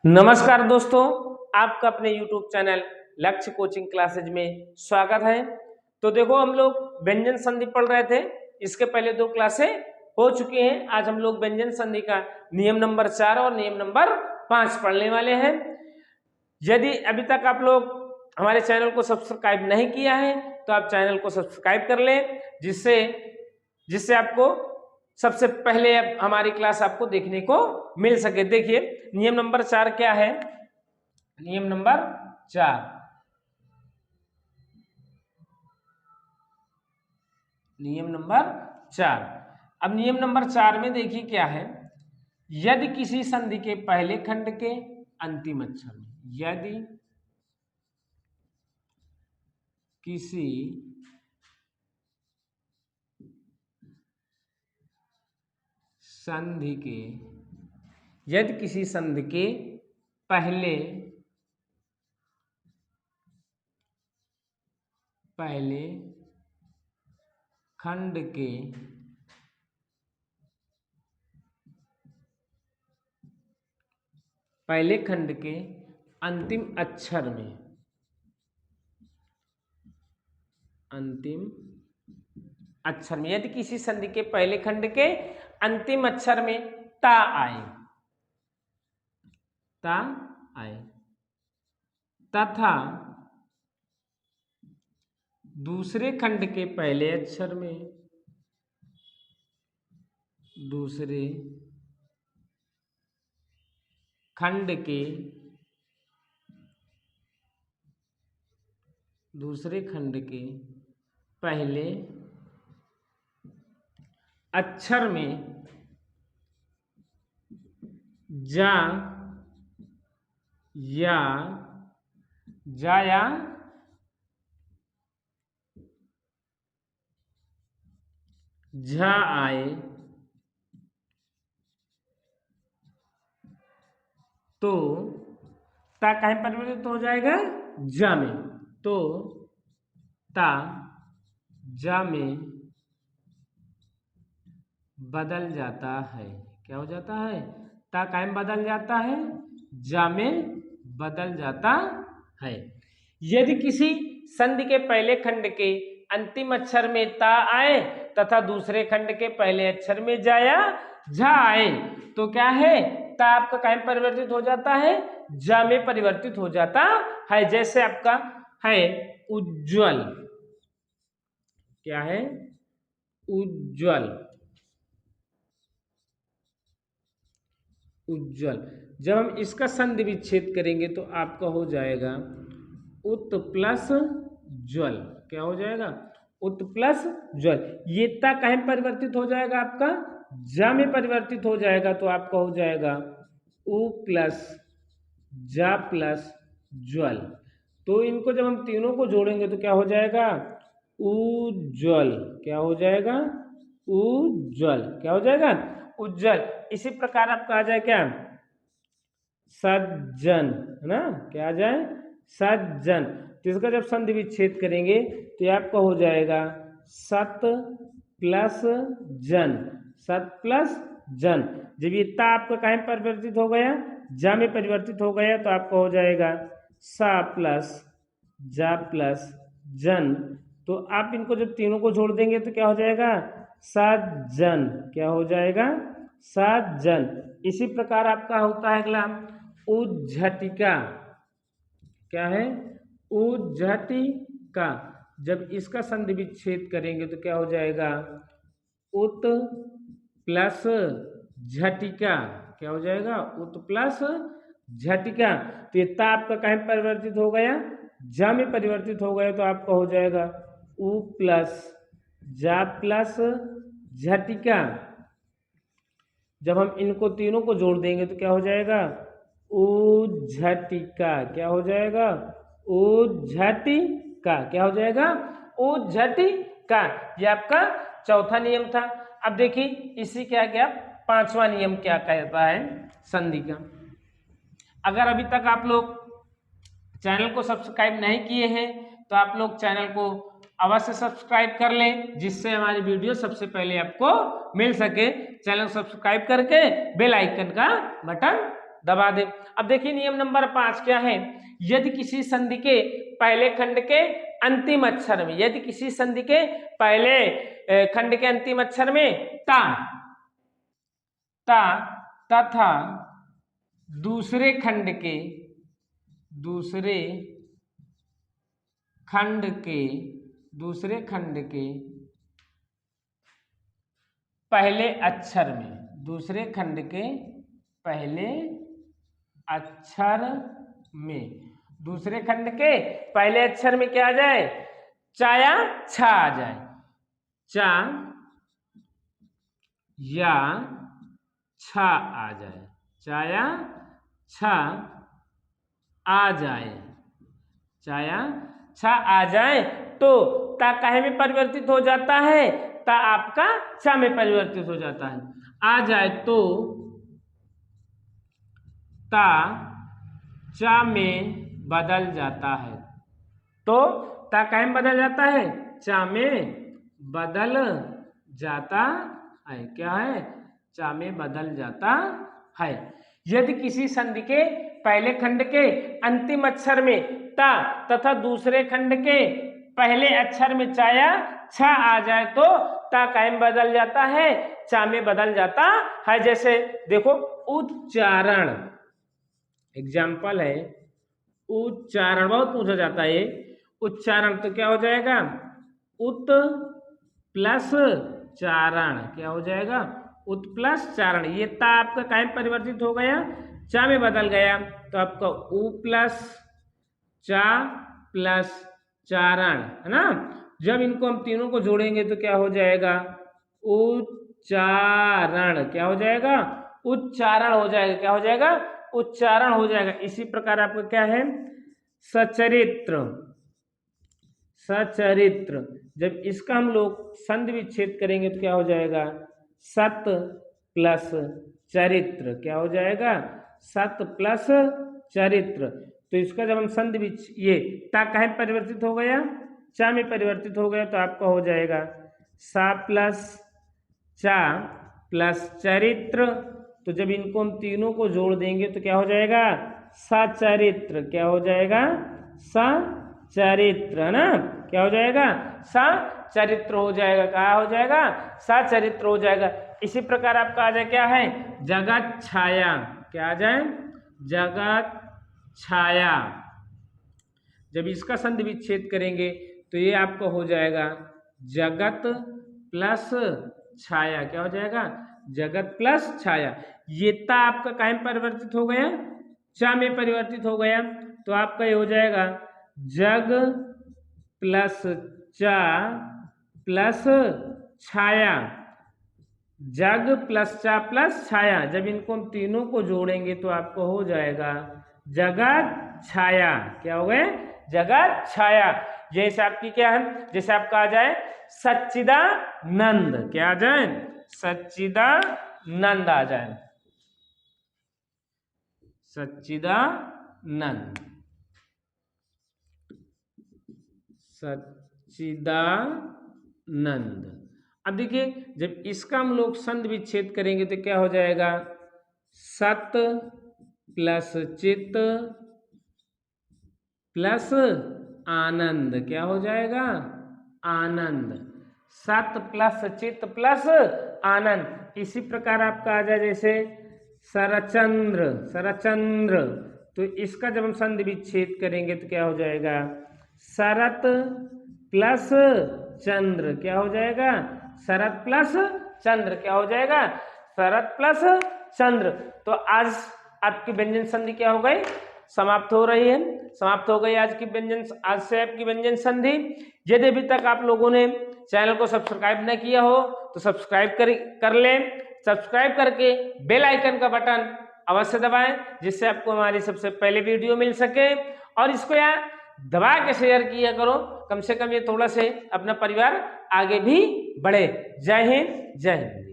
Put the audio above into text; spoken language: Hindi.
नमस्कार दोस्तों, आपका अपने YouTube चैनल लक्ष्य कोचिंग क्लासेज में स्वागत है। तो देखो, हम लोग व्यंजन संधि पढ़ रहे थे। इसके पहले 2 क्लासें हो चुकी हैं। आज हम लोग व्यंजन संधि का नियम नंबर 4 और नियम नंबर 5 पढ़ने वाले हैं। यदि अभी तक आप लोग हमारे चैनल को सब्सक्राइब नहीं किया है तो आप चैनल को सब्सक्राइब कर लें, जिससे आपको सबसे पहले अब हमारी क्लास आपको देखने को मिल सके। देखिए, नियम नंबर 4 क्या है। नियम नंबर 4, नियम नंबर 4। अब नियम नंबर 4 में देखिए क्या है। यदि किसी संधि के पहले खंड के अंतिम अक्षर में, यदि किसी संधि के पहले खंड के अंतिम अक्षर में, यदि किसी संधि के पहले खंड के अंतिम अक्षर में ता आए तथा दूसरे खंड के पहले अक्षर में दूसरे खंड के पहले अक्षर में जा या झा आए तो ता कहीं परिवर्तित हो जाएगा जा में, तो ता जा में बदल जाता है। क्या हो जाता है? ता कहीं बदल जाता है, जा में बदल जाता है। यदि किसी संधि के पहले खंड के अंतिम अक्षर में ता आए तथा दूसरे खंड के पहले अक्षर में जा या झा आए तो क्या है? ता आपका कहीं परिवर्तित हो जाता है, जा में परिवर्तित हो जाता है। जैसे आपका है उज्ज्वल। क्या है? उज्ज्वल। जब हम इसका संधि विच्छेद करेंगे तो आपका हो जाएगा उत प्लस ज्वल। क्या हो जाएगा? उत प्लस ज्वल। ये ता कहीं परिवर्तित हो जाएगा, आपका जा में परिवर्तित हो जाएगा, तो आपका हो जाएगा उ प्लस जा प्लस ज्वल। तो इनको जब हम तीनों को जोड़ेंगे तो क्या हो जाएगा? उज्ज्वल। क्या हो जाएगा? उज्ज्वल। क्या हो जाएगा? उज्ज्वल। इसी प्रकार आपका आ जाए क्या? सज्जन, है ना? क्या आ जाए? सज्जन। तो इसका जब संधि विच्छेद करेंगे तो आपका हो जाएगा सत प्लस जन। सत प्लस जन। जब ये ता आपका कहीं परिवर्तित हो गया, जा में परिवर्तित हो गया, तो आपका हो जाएगा सा प्लस जा प्लस जन। तो आप इनको जब तीनों को जोड़ देंगे तो क्या हो जाएगा? सज्जन। क्या हो जाएगा? सज्जन। इसी प्रकार आपका होता है अगला उज्झटिका। क्या है? उज्झटिका। जब इसका संधि विच्छेद करेंगे तो क्या हो जाएगा? उत प्लस झटिका। क्या हो जाएगा? उत प्लस झटिका। तो ये ता आपका कहीं परिवर्तित हो गया, जा में परिवर्तित हो गया, तो आपका हो जाएगा उ प्लस जा प्लस झटिका। जब हम इनको तीनों को जोड़ देंगे तो क्या हो जाएगा? उज्झटिका। क्या हो जाएगा? उज्झटिका। क्या हो जाएगा? उज्झटिका। ये आपका चौथा नियम था। अब देखिए इसी के आगे आप पांचवा नियम क्या कहता है संधि का। अगर अभी तक आप लोग चैनल को सब्सक्राइब नहीं किए हैं तो आप लोग चैनल को अवश्य सब्सक्राइब कर लें, जिससे हमारी वीडियो सबसे पहले आपको मिल सके। चैनल सब्सक्राइब करके बेल आइकन का बटन दबा दें। अब देखिए नियम नंबर 5 क्या है, यदि किसी संधि के पहले खंड के अंतिम अक्षर में, यदि किसी संधि के पहले खंड के अंतिम अक्षर में ता तथा दूसरे खंड के पहले अक्षर में, दूसरे खंड के पहले अक्षर में, दूसरे खंड के पहले अक्षर में क्या आ जाए, चा या छा आ जाए, चा या छा आ जाए, चा या छा आ जाए, चा या छा आ जाए तो ता काहे में परिवर्तित हो जाता है, ता आपका चा में परिवर्तित हो जाता है। आ जाए तो ता चा में बदल जाता है, तो ता काहे में बदल जाता है, चा में बदल जाता है, क्या है, चा में बदल जाता है। यदि किसी संधि के पहले खंड के अंतिम अक्षर में ता तथा दूसरे खंड के पहले अक्षर में चा या छा आ जाए तो ता काहे में बदल जाता है, चा में बदल जाता है। जैसे देखो उच्चारण, एग्जाम्पल है उच्चारण, बहुत पूछा जाता है ये उच्चारण, तो क्या हो जाएगा, उत प्लस चारण, क्या हो जाएगा, उत प्लस चारण। ये ता आपका काहे में परिवर्तित हो गया, चा में बदल गया, तो आपका उ प्लस चा प्लस चारण, है ना। जब इनको हम तीनों को जोड़ेंगे तो क्या हो जाएगा, उच्चारण, क्या हो जाएगा, उच्चारण हो जाएगा, क्या हो जाएगा, उच्चारण हो जाएगा। इसी प्रकार आपका क्या है, सचरित्र, सचरित्र, जब इसका हम लोग संधि विच्छेद करेंगे तो क्या हो जाएगा, सत प्लस चरित्र, क्या हो जाएगा, सत प्लस चरित्र। तो इसका जब हम संधि ये ता काहे में परिवर्तित हो गया, चा में परिवर्तित हो गया, तो आपका हो जाएगा सा प्लस चा प्लस चरित्र। तो जब इनको हम तीनों को जोड़ देंगे तो क्या हो जाएगा, सचरित्र, क्या हो जाएगा, सचरित्र, है ना, क्या हो जाएगा, सचरित्र हो जाएगा, क्या हो जाएगा, सचरित्र हो जाएगा। इसी प्रकार आपका आ जाए क्या है, जगत छाया, क्या आ जाए, जगत छाया। जब इसका संधि विच्छेद करेंगे तो ये आपको हो जाएगा जगत प्लस छाया, क्या हो जाएगा, जगत प्लस छाया। ये ता आपका काहे में परिवर्तित हो गया, चा में परिवर्तित हो गया, तो आपका ये हो जाएगा जग प्लस चा प्लस छाया, जग प्लस चा प्लस छाया। जब इनको हम तीनों को जोड़ेंगे तो आपको हो जाएगा जगत छाया, क्या हो गए, जगत छाया। जैसे आपकी क्या है, जैसे आपका आ जाए सच्चिदानंद, क्या आ जाए, सच्चिदानंद आ जाए, सच्चिदानंद, सच्चिदानंद। अब देखिए जब इसका हम लोग संधि विच्छेद करेंगे तो क्या हो जाएगा, सत प्लस चित प्लस आनंद, क्या हो जाएगा, आनंद, सत प्लस चित प्लस आनंद। इसी प्रकार आपका आ जाए जैसे सरचंद्र, सरचंद्र, तो इसका जब हम संधि विच्छेद करेंगे तो क्या हो जाएगा, शरत प्लस चंद्र, क्या हो जाएगा, शरत प्लस चंद्र, क्या हो जाएगा, शरत प्लस चंद्र। तो आज आपकी व्यंजन संधि क्या हो गई, समाप्त हो रही है, समाप्त हो गई आज की व्यंजन, आज से आपकी व्यंजन संधि। यदि अभी तक आप लोगों ने चैनल को सब्सक्राइब न किया हो तो सब्सक्राइब कर लें, सब्सक्राइब करके बेल आइकन का बटन अवश्य दबाएं, जिससे आपको हमारी सबसे पहले वीडियो मिल सके। और इसको यार दबा के शेयर किया करो, कम से कम ये थोड़ा से अपना परिवार आगे भी बढ़े। जय हिंद, जय हिंद।